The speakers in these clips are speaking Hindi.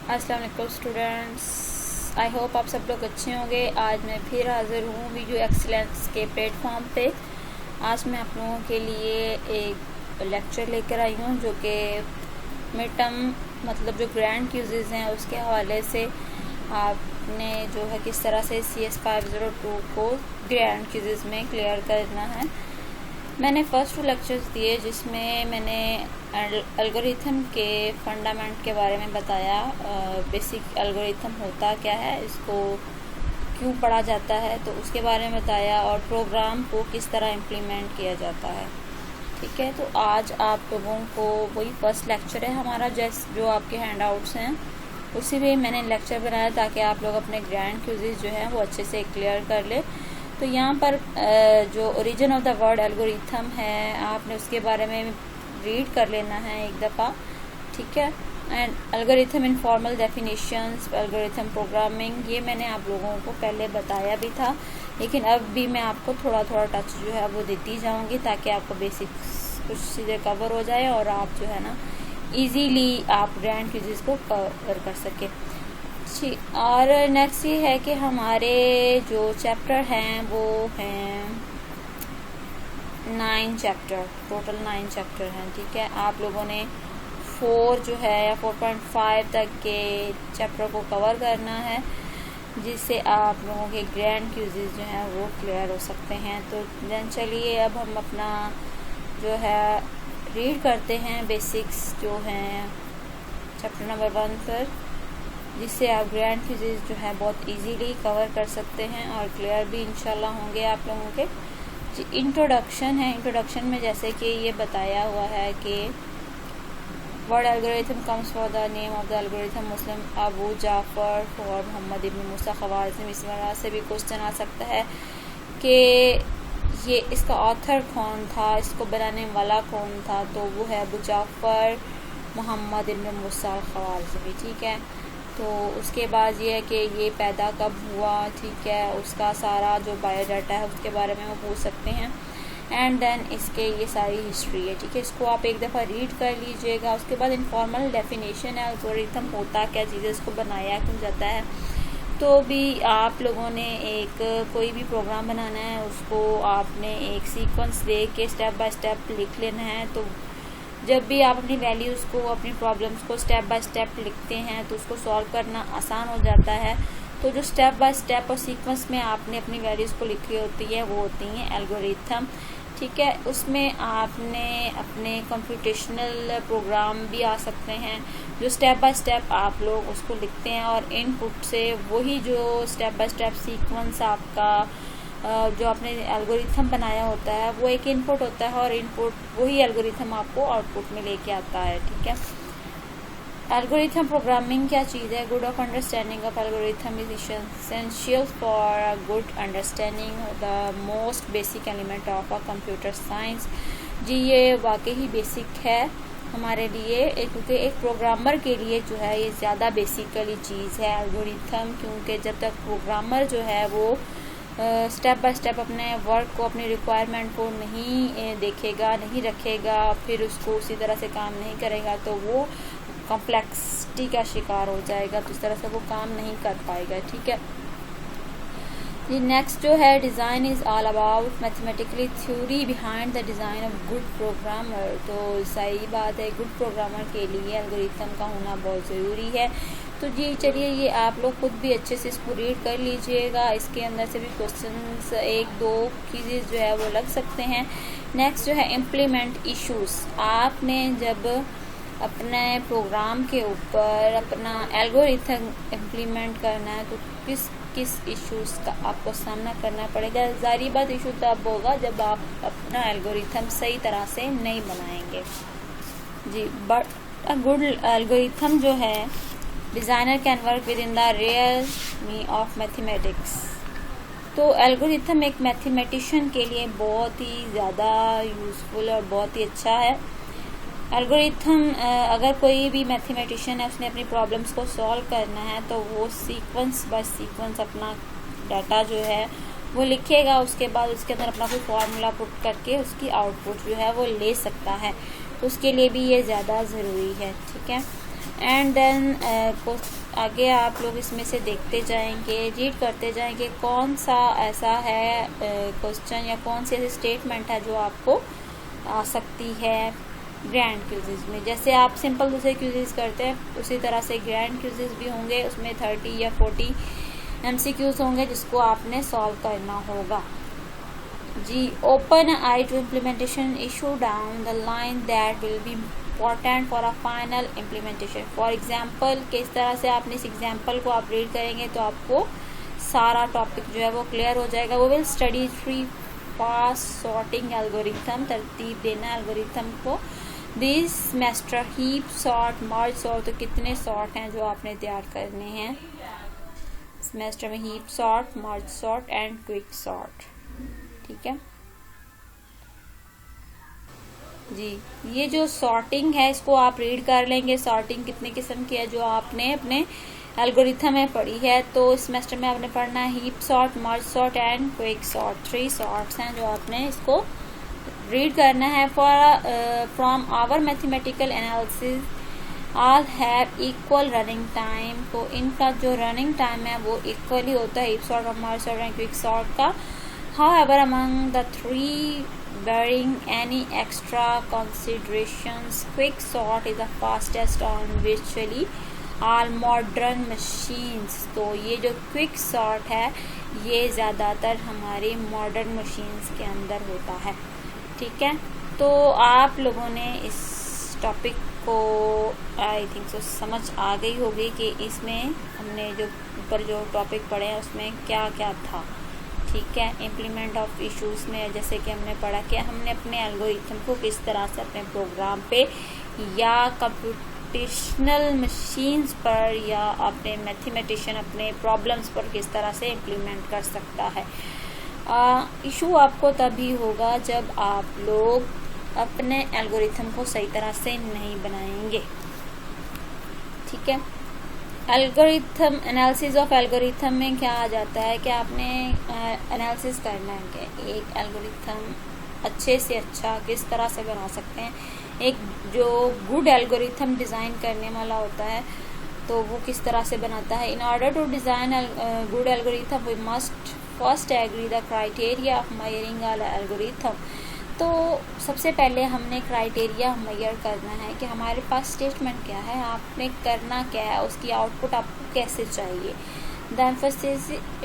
अस्सलाम वालेकुम स्टूडेंट्स, आई होप आप सब लोग अच्छे होंगे। आज मैं फिर हाज़िर हूँ वीडियो एक्सीलेंस के प्लेटफॉर्म पे। आज मैं आप लोगों के लिए एक लेक्चर लेकर आई हूँ जो कि मिड टर्म मतलब जो ग्रैंड क्यूजेज़ हैं उसके हवाले से आपने जो है किस तरह से CS 502 को ग्रैंड क्यूजेज़ में क्लियर करना है। मैंने फर्स्ट 2 लेक्चर्स दिए जिसमें मैंने एल्गोरिथम के फंडामेंट के बारे में बताया। बेसिक एल्गोरिथम होता क्या है, इसको क्यों पढ़ा जाता है, तो उसके बारे में बताया और प्रोग्राम को किस तरह इम्प्लीमेंट किया जाता है। ठीक है, तो आज आप लोगों को वही फर्स्ट लेक्चर है हमारा, जो आपके हैंड आउट्स हैं उसी में मैंने लेक्चर बनाया ताकि आप लोग अपने ग्रैंड क्यूजेज जो हैं वो अच्छे से क्लियर कर ले। तो यहाँ पर जो origin of the word algorithm है आपने उसके बारे में रीड कर लेना है एक दफ़ा। ठीक है, and algorithm in formal definitions, algorithm programming, ये मैंने आप लोगों को पहले बताया भी था, लेकिन अब भी मैं आपको थोड़ा थोड़ा टच जो है वो देती जाऊंगी ताकि आपको बेसिक्स कुछ चीज़ें कवर हो जाए और आप जो है ना इजीली आप ग्रैंड क्यूजेस को कवर कर सके। और नेक्स्ट ये है कि हमारे जो चैप्टर हैं वो हैं 9 चैप्टर, टोटल 9 चैप्टर हैं। ठीक है, आप लोगों ने 4 जो है या 4.5 तक के चैप्टर को कवर करना है जिससे आप लोगों के ग्रैंड क्यूजेस जो हैं वो क्लियर हो सकते हैं। तो देन चलिए अब हम अपना जो है रीड करते हैं बेसिक्स जो हैं चैप्टर नंबर 1 पर, जिससे आप ग्रैंड क्यूजेज जो है बहुत इजीली कवर कर सकते हैं और क्लियर भी इंशाल्लाह होंगे आप लोगों के। इंट्रोडक्शन है, इंट्रोडक्शन में जैसे कि ये बताया हुआ है कि word algorithm comes for the name of the algorithm Muslim Abu Jafar और मोहम्मद इब्न मूसा ख़वारिज़मी। इस वजह से भी क्वेश्चन आ सकता है कि ये इसका ऑथर कौन था, इसको बनाने वाला कौन था, तो वो है अबू जाफ़र मोहम्मद इब्न मूसा ख़वारिज़मी। ठीक है, तो उसके बाद ये है कि ये पैदा कब हुआ, ठीक है, उसका सारा जो बायोडाटा है उसके बारे में वो पूछ सकते हैं। एंड देन इसके ये सारी हिस्ट्री है। ठीक है, इसको आप एक दफ़ा रीड कर लीजिएगा। उसके बाद इनफॉर्मल डेफिनेशन है, एल्गोरिथम होता क्या चीज़ है, इसको बनाया क्यों जाता है। तो भी आप लोगों ने एक कोई भी प्रोग्राम बनाना है उसको आपने एक सीक्वेंस दे के स्टेप बाय स्टेप लिख लेना है। तो जब भी आप अपनी वैल्यूज़ को, अपनी प्रॉब्लम्स को स्टेप बाय स्टेप लिखते हैं तो उसको सॉल्व करना आसान हो जाता है। तो जो स्टेप बाय स्टेप और सीक्वेंस में आपने अपनी वैल्यूज़ को लिखी होती है वो होती हैं एल्गोरिथम। ठीक है, उसमें आपने अपने कंप्यूटेशनल प्रोग्राम भी आ सकते हैं जो स्टेप बाय स्टेप आप लोग उसको लिखते हैं और इनपुट से वही जो स्टेप बाय स्टेप सीक्वेंस आपका जो आपने एल्गोरिथम बनाया होता है वो एक इनपुट होता है और इनपुट वही एल्गोरिथम आपको आउटपुट में लेके आता है। ठीक है, एल्गोरिथम प्रोग्रामिंग क्या चीज़ है? Good of understanding of algorithm is essential for good understanding the most basic element of a computer science. जी, ये वाकई ही बेसिक है हमारे लिए, क्योंकि एक प्रोग्रामर के लिए जो है ये ज़्यादा बेसिकली चीज़ है एल्गोरिथम, क्योंकि जब तक प्रोग्रामर जो है वो स्टेप बाय स्टेप अपने वर्क को, अपनी रिक्वायरमेंट को नहीं देखेगा, नहीं रखेगा, फिर उसको उसी तरह से काम नहीं करेगा तो वो कॉम्प्लेक्सिटी का शिकार हो जाएगा, तो इस तरह से वो काम नहीं कर पाएगा। ठीक है, ये नेक्स्ट जो है design is all about mathematically theory behind the design of good programmer. तो सही बात है, गुड प्रोग्रामर के लिए एल्गोरिथम का होना बहुत ज़रूरी है। तो जी चलिए, ये आप लोग खुद भी अच्छे से इसको रीड कर लीजिएगा। इसके अंदर से भी क्वेश्चंस 1-2 चीज़ें जो है वो लग सकते हैं। नेक्स्ट जो है इम्प्लीमेंट इश्यूज़। आपने जब अपने प्रोग्राम के ऊपर अपना एल्गोरिथम इम्प्लीमेंट करना है तो किस किस इश्यूज़ का आपको सामना करना पड़ेगा। ज़ाहिर बात, इशू तब होगा जब आप अपना एल्गोरिथम सही तरह से नहीं बनाएंगे। जी, बट अ गुड एल्गोरिथम जो है designer can work with in the Realme of mathematics. तो एल्गोरिथम एक मैथमेटिशियन के लिए बहुत ही ज़्यादा यूज़फुल और बहुत ही अच्छा है। एल्गोरिथम अगर कोई भी मैथमेटिशियन है उसने अपनी प्रॉब्लम्स को सॉल्व करना है तो वो सीक्वेंस बाय सीक्वेंस अपना डाटा जो है वो लिखेगा, उसके बाद उसके अंदर अपना कोई फार्मूला पुट करके उसकी आउटपुट जो है वो ले सकता है। तो उसके लिए भी ये ज़्यादा ज़रूरी है। ठीक है, एंड देन आगे आप लोग इसमें से देखते जाएंगे, रीड करते जाएंगे कौन सा ऐसा है क्वेश्चन या कौन सी ऐसी स्टेटमेंट है जो आपको आ सकती है ग्रैंड क्विज़ेस में। जैसे आप सिंपल दूसरे क्विज़ेस करते हैं उसी तरह से ग्रैंड क्विज़ेस भी होंगे, उसमें 30 या 40 MCQs होंगे जिसको आपने सॉल्व करना होगा जी। Open eye to implementation, issue down the line that will be important for a final implementation. For example, किस तरह से आपने इस एग्जाम्पल को आप रीड करेंगे तो आपको सारा टॉपिक जो है वो क्लियर हो जाएगा। वो will study 3 fast sorting algorithm, तरतीब देना एल्गोरिथम को। This semester heap sort, merge sort, तो कितने सॉर्ट हैं जो आपने तैयार करने हैं सेमेस्टर में? Heap sort, merge sort and quick sort. ठीक है जी। ये जो सॉर्टिंग है इसको आप रीड कर लेंगे। सॉर्टिंग कितने किस्म की है जो आपने अपने एल्गोरिथम में पढ़ी है, तो इस सेमेस्टर में आपने पढ़ना है heap sort, merge sort and quick sort. 3 sorts हैं जो आपने इसको रीड करना है। From our mathematical analysis all have equal running time, तो इनका जो रनिंग टाइम है वो इक्वल ही होता है हीप सॉर्ट और मर्ज सॉर्ट एंड क्विक सॉर्ट का। However, among the 3 bearing any extra considerations, quick sort is the fastest on virtually all modern machines। तो ये जो क्विक सॉर्ट है ये ज़्यादातर हमारी मॉडर्न मशीन्स के अंदर होता है। ठीक है, तो आप लोगों ने इस टॉपिक को आई थिंक सो समझ आ गई होगी कि इसमें हमने जो ऊपर जो टॉपिक पढ़े हैं उसमें क्या क्या था। ठीक है, इम्प्लीमेंट ऑफ इश्यूज में जैसे कि हमने पढ़ा कि हमने अपने एल्गोरिथम को किस तरह से अपने प्रोग्राम पे या कंप्यूटेशनल मशीन्स पर या अपने मैथमेटिशियन अपने प्रॉब्लम्स पर किस तरह से इम्प्लीमेंट कर सकता है। इशू आपको तभी होगा जब आप लोग अपने एल्गोरिथम को सही तरह से नहीं बनाएंगे। ठीक है, एल्गोरिथम एनालिसिस ऑफ एल्गोरिथम में क्या आ जाता है कि आपने एनालिसिस करना है कि एक एल्गोरिथम अच्छे से अच्छा किस तरह से बना सकते हैं। एक जो गुड एल्गोरिथम डिज़ाइन करने वाला होता है तो वो किस तरह से बनाता है। In order to design good algorithm we must first agree the criteria of measuring algorithm. तो सबसे पहले हमने क्राइटेरिया मेजर करना है कि हमारे पास स्टेटमेंट क्या है, आपने करना क्या है, उसकी आउटपुट आपको कैसे चाहिए। The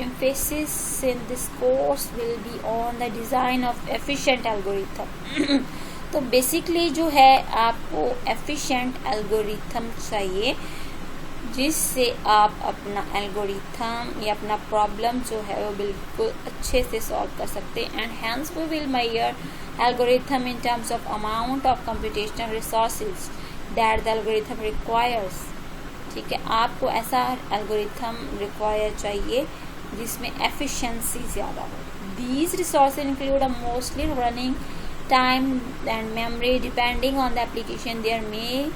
emphasis in this course will be on the design of efficient algorithm। तो बेसिकली जो है आपको एफिशिएंट एल्गोरिथम चाहिए जिससे आप अपना एल्गोरिथम या अपना प्रॉब्लम जो है वो बिल्कुल अच्छे से सॉल्व कर सकते हैं। And hence we will measure algorithm in terms of amount of computational resources that the algorithm requires. ठीक है, आपको ऐसा एल्गोरिथम रिक्वायर चाहिए जिसमें एफिशिएंसी ज़्यादा हो। These resources include a mostly running time and memory depending on the application. There may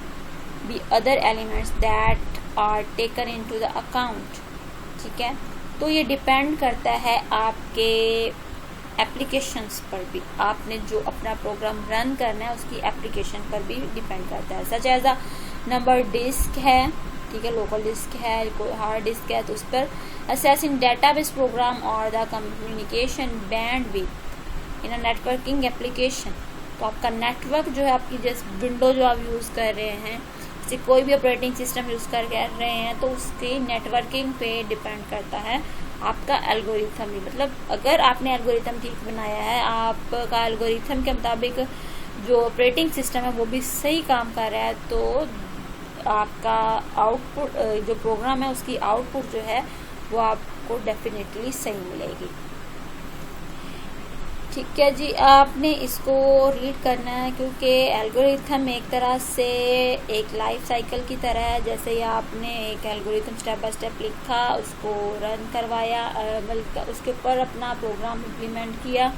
be other elements that are taken into the account. ठीक है, तो ये डिपेंड करता है आपके एप्लीकेशंस पर भी, आपने जो अपना प्रोग्राम रन करना है उसकी एप्लीकेशन पर भी डिपेंड करता है। Such as a number disk है, ठीक है, लोकल डिस्क है, कोई हार्ड डिस्क है, तो उस पर असेसिंग डेटाबेस प्रोग्राम और the communication bandwidth in a networking application. तो आपका नेटवर्क जो है, आपकी जैसे विंडो जो आप यूज़ कर रहे हैं, जैसे कोई भी ऑपरेटिंग सिस्टम यूज़ कर रहे हैं, तो उसकी नेटवर्किंग पे डिपेंड करता है आपका एल्गोरिथम भी। मतलब अगर आपने एल्गोरिथम ठीक बनाया है, आपका एल्गोरिथम के मुताबिक जो ऑपरेटिंग सिस्टम है वो भी सही काम कर रहा है, तो आपका आउटपुट जो प्रोग्राम है उसकी आउटपुट जो है वो आपको डेफिनेटली सही मिलेगी। ठीक है जी, आपने इसको रीड करना है क्योंकि एल्गोरिथम एक तरह से एक लाइफ साइकिल की तरह है। जैसे ही आपने एक एल्गोरिथम स्टेप बाय स्टेप लिखा, उसको रन करवाया, उसके ऊपर अपना प्रोग्राम इम्प्लीमेंट किया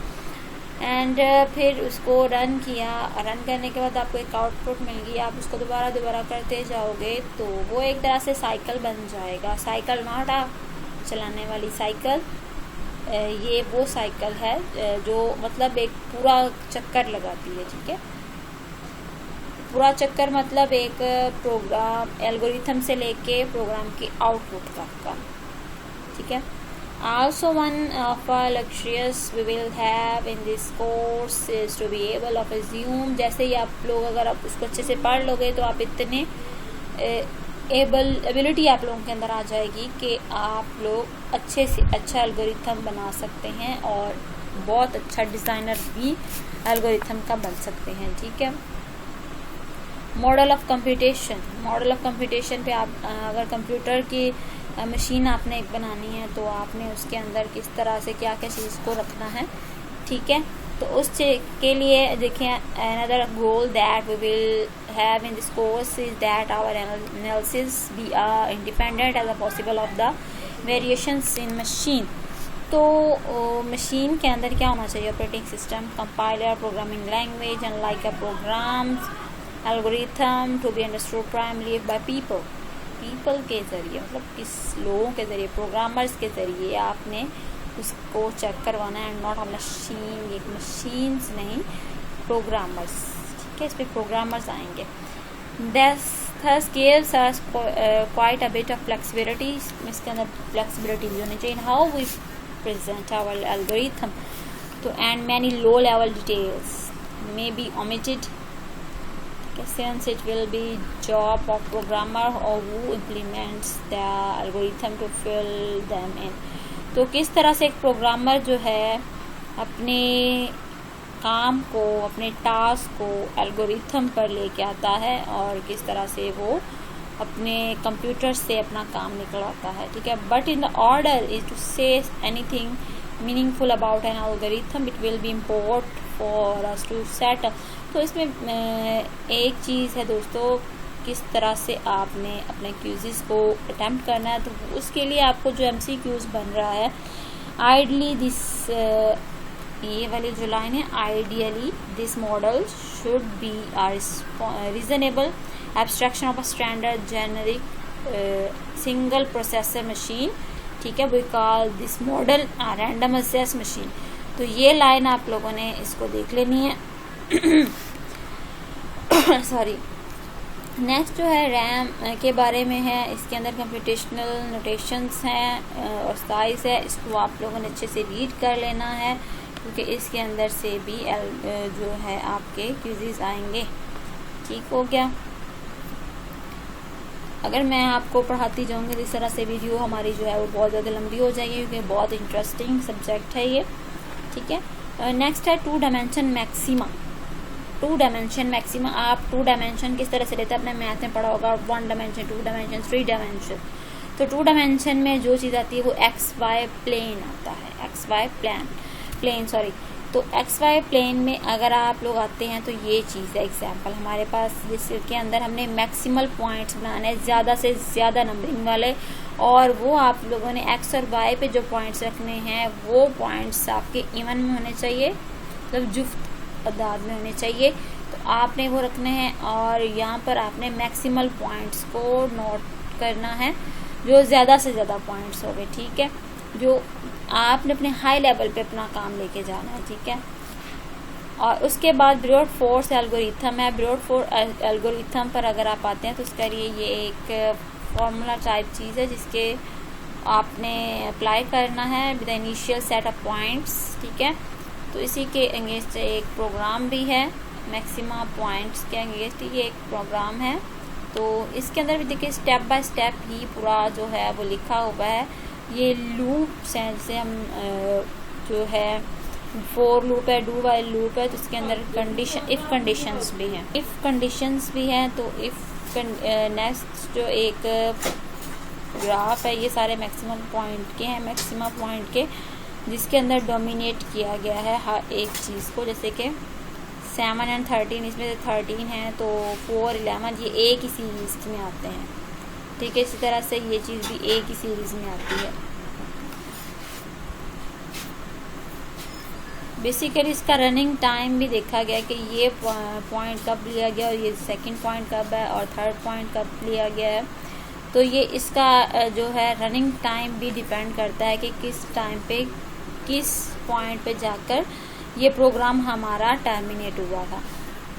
एंड फिर उसको रन किया। रन करने के बाद आपको एक आउटपुट मिल गई, आप उसको दोबारा करते जाओगे तो वो एक तरह से साइकिल बन जाएगा। साइकिल नॉट आ चलाने वाली साइकिल, ये वो साइकिल है जो मतलब एक पूरा चक्कर लगाती है। ठीक है, पूरा चक्कर मतलब एक प्रोग्राम एल्गोरिथम से लेके प्रोग्राम के आउटपुट तक का, ठीक है। Also one of our luxurious we will have in this course is to be able of assume, जैसे ही आप लोग अगर आप उसको अच्छे से पढ़ लोगे तो आप इतने एबिलिटी आप लोगों के अंदर आ जाएगी कि आप लोग अच्छे से अच्छा एल्गोरिथम बना सकते हैं और बहुत अच्छा डिज़ाइनर भी एल्गोरिथम का बन सकते हैं, ठीक है। मॉडल ऑफ कंप्यूटेशन पे आप अगर कंप्यूटर की मशीन आपने एक बनानी है तो आपने उसके अंदर किस तरह से क्या क्या चीज़ को रखना है, ठीक है। तो उस के लिए देखिए another goal that we will have in this course is that our analysis be independent as possible of the variations in machine। तो मशीन के अंदर क्या होना चाहिए, operating system, compiler, programming language, unlike a programs, algorithm to be understood primary by people के ज़रिए, मतलब किस लोगों के ज़रिए, प्रोग्रामर्स के ज़रिए आपने उसको चेक करवाना है, नॉट अ मशीन, एक मशीन्स नहीं, प्रोग्रामर्स, ठीक है। इस पर प्रोग्रामर्स आएंगे। Thus gives us quite a bit of flexibility, इसके अंदर फ्लेक्सिबिलिटी भी होनी चाहिए, how we present our algorithm, तो and many low level details may be omitted, since it will be job of programmer or who implements the algorithm to fill them in। तो किस तरह से एक प्रोग्रामर जो है अपने काम को, अपने टास्क को एल्गोरिथम पर लेके आता है और किस तरह से वो अपने कंप्यूटर से अपना काम निकलवाता है, ठीक है। But in the order is to say anything meaningful about an algorithm it will be import for us to set. तो इसमें एक चीज़ है दोस्तों, किस तरह से आपने अपने क्यूज़ को अटैम्प्ट करना है। तो उसके लिए आपको जो MCQs बन रहा है, आइडली दिस, ये वाली जो लाइन है, ideally this model should be reasonable abstraction of a standard generic single processor machine, ठीक है। We call this model random access machine. तो ये लाइन आप लोगों ने इसको देख लेनी है। सॉरी, नेक्स्ट जो है रैम के बारे में है। इसके अंदर कंप्यूटेशनल नोटेशंस हैं और साइज़ है, इसको आप लोगों ने अच्छे से रीड कर लेना है क्योंकि इसके अंदर से भी जो है आपके क्यूज़ आएंगे, ठीक हो गया। अगर मैं आपको पढ़ाती जाऊंगी तो इस तरह से वीडियो हमारी जो है वो बहुत ज़्यादा लंबी हो जाएगी क्योंकि बहुत इंटरेस्टिंग सब्जेक्ट है ये, ठीक है। नेक्स्ट है टू डायमेंशन मैक्सिमा। आप टू डायमेंशन किस तरह से लेते हैं, अपने मैथ में पढ़ा होगा, 1 डायमेंशन, 2 डायमेंशन, 3 डायमेंशन। तो 2 डायमेंशन में जो चीज़ आती है वो XY प्लेन आता है, XY प्लेन सॉरी। तो XY प्लेन में अगर आप लोग आते हैं तो ये चीज़ है एग्जाम्पल हमारे पास, जिसके अंदर हमने मैक्सिमल पॉइंट्स बनाने हैं, ज़्यादा से ज़्यादा नंबरिंग वाले, और वो आप लोगों ने X और Y पे जो पॉइंट्स रखने हैं वो पॉइंट्स आपके इवन में होने चाहिए, मतलब जुफ्त तादाद में होने चाहिए। तो आपने वो रखने हैं और यहाँ पर आपने मैक्सिमल पॉइंट्स को नोट करना है, जो ज़्यादा से ज़्यादा पॉइंट्स हो गए, ठीक है, जो आपने अपने हाई लेवल पे अपना काम लेके जाना है, ठीक है। और उसके बाद ब्रूट फोर्स एल्गोरिथम है। ब्रूट फोर्स एल्गोरिथम पर अगर आप आते हैं तो उसके लिए ये एक फॉर्मूला टाइप चीज़ है जिसके आपने अप्लाई करना है with initial set of points, ठीक है। तो इसी के अगेंस्ट एक प्रोग्राम भी है, मैक्सिमा पॉइंट्स के अगेंस्ट ये एक प्रोग्राम है। तो इसके अंदर भी देखिए स्टेप बाय स्टेप ही पूरा जो है वो लिखा हुआ है। ये लूप से हम जो है फॉर लूप है, डू वाइल लूप है, तो इसके अंदर इफ़ कंडीशंस भी हैं, तो इफ़ नेक्स्ट जो एक ग्राफ है, ये सारे मैक्सिमम पॉइंट के हैं, मैक्सिमा पॉइंट के, जिसके अंदर डोमिनेट किया गया है हर एक चीज़ को, जैसे कि 7 और 13, इसमें से 13 है तो 4, 11 ये एक ही सीरीज़ में आते हैं, ठीक है। इसी तरह से ये चीज़ भी एक ही सीरीज़ में आती है। बेसिकली इसका रनिंग टाइम भी देखा गया कि ये पॉइंट कब लिया गया और ये सेकंड पॉइंट कब है और थर्ड पॉइंट कब लिया गया है। तो ये इसका जो है रनिंग टाइम भी डिपेंड करता है कि किस टाइम पे किस पॉइंट पे जाकर ये प्रोग्राम हमारा टर्मिनेट हुआ था,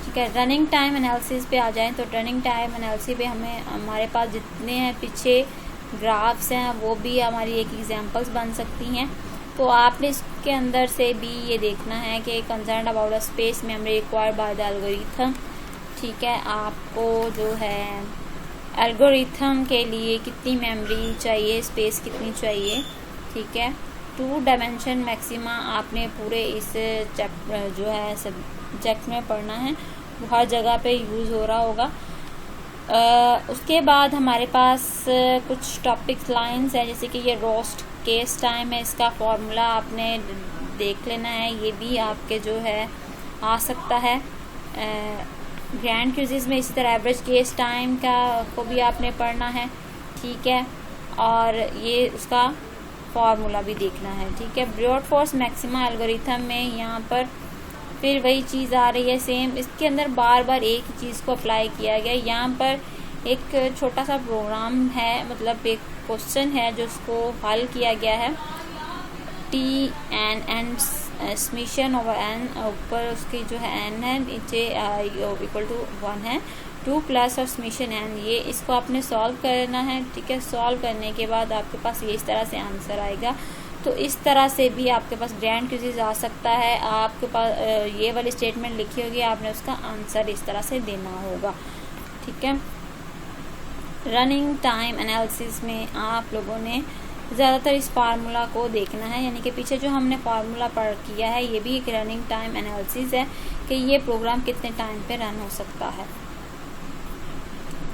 ठीक है। रनिंग टाइम एनालिसिस पे आ जाएं तो रनिंग टाइम एनालिसिस पे हमारे पास जितने हैं पीछे ग्राफ्स हैं वो भी हमारी एक एग्जांपल्स बन सकती हैं। तो आपने इसके अंदर से भी ये देखना है कि concern about the space memory required by the algorithm. ठीक है, आपको जो है एल्गोरिथम के लिए कितनी मेमोरी चाहिए, स्पेस कितनी चाहिए। ठीक है, 2 डायमेंशन मैक्सिमा आपने पूरे इस जो है सब्जेक्ट में पढ़ना है, वो हर जगह पे यूज़ हो रहा होगा। उसके बाद हमारे पास कुछ टॉपिक्स लाइंस हैं, जैसे कि ये रोस्ट केस टाइम है, इसका फॉर्मूला आपने देख लेना है, ये भी आपके जो है आ सकता है ग्रैंड क्विज़ेस में। इसी तरह एवरेज केस टाइम का को भी आपने पढ़ना है। ठीक है, और ये उसका फॉर्मूला भी देखना है। ठीक है, ब्रूट फोर्स मैक्सिमा एल्गोरिथम में यहाँ पर फिर वही चीज़ आ रही है सेम, इसके अंदर बार बार एक ही चीज़ को अप्लाई किया गया। यहाँ पर एक छोटा सा प्रोग्राम है, मतलब एक क्वेश्चन है जो उसको हल किया गया है। T समीशन ओवर n, ऊपर उसकी जो है n है, नीचे इक्वल टू 1 है, 2 प्लस और समीशन n, ये इसको आपने सॉल्व करना है। ठीक है, सॉल्व करने के बाद आपके पास ये इस तरह से आंसर आएगा। तो इस तरह से भी आपके पास ग्रैंड क्विज़ आ सकता है। आपके पास ये वाली स्टेटमेंट लिखी होगी, आपने उसका आंसर इस तरह से देना होगा। ठीक है, रनिंग टाइम एनालिसिस में आप लोगों ने ज़्यादातर इस फार्मूला को देखना है, यानी कि पीछे जो हमने फार्मूला पढ़ किया है ये भी एक रनिंग टाइम एनालिसिस है कि ये प्रोग्राम कितने टाइम पे रन हो सकता है।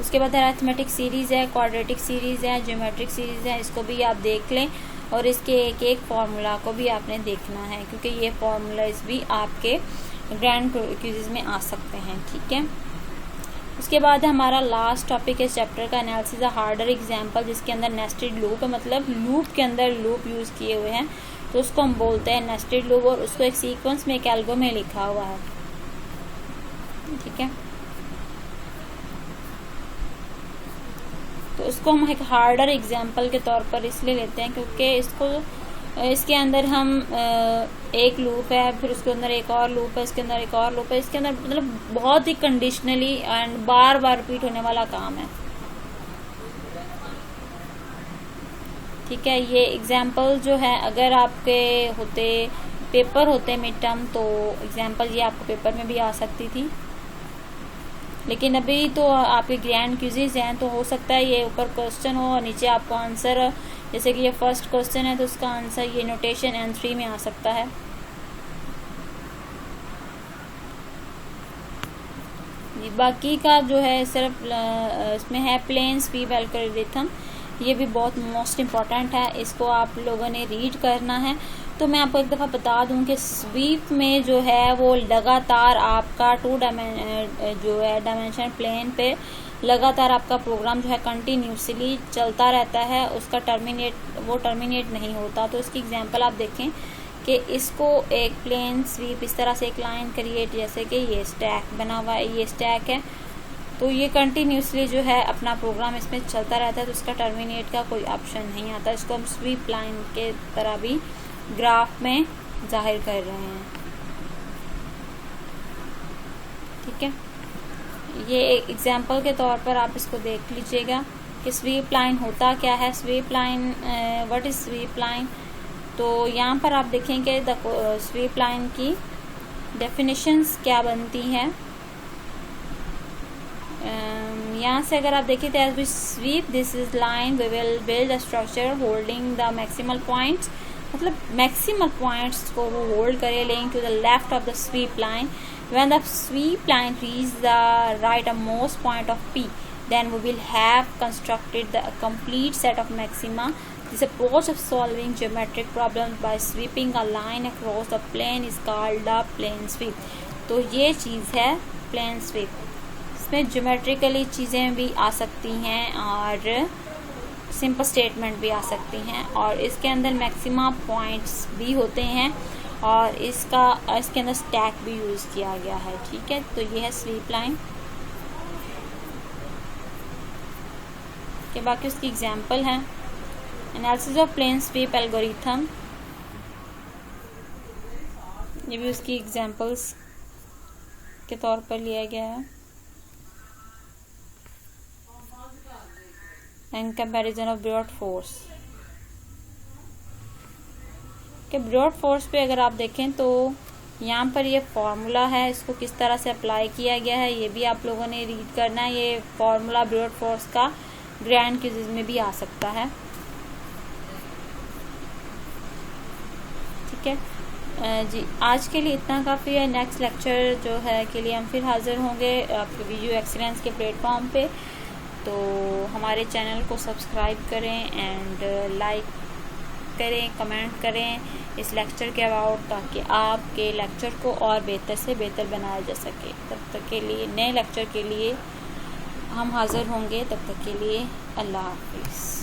उसके बाद अरिथमेटिक सीरीज़ है, क्वाड्रेटिक सीरीज़ है, ज्योमेट्रिक सीरीज़ है, इसको भी आप देख लें और इसके एक एक फार्मूला को भी आपने देखना है, क्योंकि ये फार्मूलाज भी आपके ग्रैंड क्विज़ में आ सकते हैं। ठीक है, उसके बाद हमारा लास्ट टॉपिक है चैप्टर का एनालिसिस अ हार्डर एग्जांपल, जिसके अंदर नेस्टेड लूप है, मतलब लूप के अंदर लूप यूज़ किए हुए हैं, तो उसको हम बोलते हैं नेस्टेड लूप, और उसको एक सीक्वेंस में एक एल्गो में लिखा हुआ है। ठीक है, तो उसको हम एक हार्डर एग्जांपल के तौर पर इसलिए लेते हैं क्योंकि इसके अंदर हम एक लूप है, फिर उसके अंदर एक और लूप है, इसके अंदर एक और लूप है, इसके अंदर मतलब बहुत ही कंडीशनली एंड बार बार रिपीट होने वाला काम है। ठीक है, ये एग्जांपल जो है अगर आपके पेपर होते मिड टर्म तो एग्जांपल ये आपको पेपर में भी आ सकती थी, लेकिन अभी तो आपके ग्रैंड क्विज़ेस हैं, तो हो सकता है ये ऊपर क्वेश्चन हो और नीचे आपको आंसर, जैसे कि ये फर्स्ट क्वेश्चन है तो उसका आंसर ये नोटेशन N3 में आ सकता है। बाकी का जो है सिर्फ इसमें है प्लेन स्वीप एल्गोरिथम, ये भी बहुत मोस्ट इम्पॉर्टेंट है, इसको आप लोगों ने रीड करना है। तो मैं आपको एक दफ़ा बता दूं कि स्वीप में जो है वो लगातार आपका 2 डायमेंशन प्लेन पे लगातार आपका प्रोग्राम जो है कंटिन्यूसली चलता रहता है, उसका टर्मिनेट नहीं होता। तो इसकी एग्जांपल आप देखें कि इसको एक प्लेन स्वीप इस तरह से एक लाइन क्रिएट, जैसे कि ये स्टैक बना हुआ है, ये स्टैक है, तो ये कंटिन्यूसली जो है अपना प्रोग्राम इसमें चलता रहता है, तो इसका टर्मिनेट का कोई ऑप्शन नहीं आता। इसको हम स्वीप लाइन के तरह भी ग्राफ में जाहिर कर रहे हैं। ठीक है, ये एक एग्जांपल के तौर पर आप इसको देख लीजिएगा कि स्वीप लाइन होता क्या है। Sweep line, what is sweep line, तो यहाँ पर आप देखेंगे स्वीप लाइन की डेफिनेशंस क्या बनती हैं। यहाँ से अगर आप देखें तो as we sweep this is line we will build a structure holding the maximal points, मतलब मैक्सिमल पॉइंट्स को वो होल्ड करे laying to the left of the sweep line. When the sweep line reaches the rightmost point of P, then we will have constructed the complete set of maxima. This approach of solving geometric problems by sweeping a line across the plane is called the plane sweep. तो ये चीज़ है plane sweep। इसमें ज्योमेट्रिकली चीज़ें भी आ सकती हैं और सिंपल स्टेटमेंट भी आ सकती हैं, और इसके अंदर मैक्सिमा पॉइंट्स भी होते हैं, और इसके अंदर स्टैक भी यूज़ किया गया है। ठीक है, तो ये है स्वीप लाइन के बाकी उसकी एग्जांपल है analysis of plane sweep algorithm, ये भी उसकी एग्जांपल्स के तौर पर लिया गया है। And comparison of brute force के ब्रूट फोर्स पे अगर आप देखें तो यहाँ पर ये फॉर्मूला है, इसको किस तरह से अप्लाई किया गया है ये भी आप लोगों ने रीड करना है। ये फॉर्मूला ब्रूट फोर्स का ग्रैंड क्विज़ में भी आ सकता है, ठीक है जी। आज के लिए इतना काफ़ी है। नेक्स्ट लेक्चर जो है के लिए हम फिर हाजिर होंगे आपके वीडियो एक्सीलेंस के प्लेटफॉर्म पे। तो हमारे चैनल को सब्सक्राइब करें एंड लाइक करें, कमेंट करें इस लेक्चर के अबाउट, ताकि आपके लेक्चर को और बेहतर से बेहतर बनाया जा सके। तब तक के लिए नए लेक्चर के लिए हम हाज़िर होंगे। तब तक के लिए अल्लाह हाफिज़।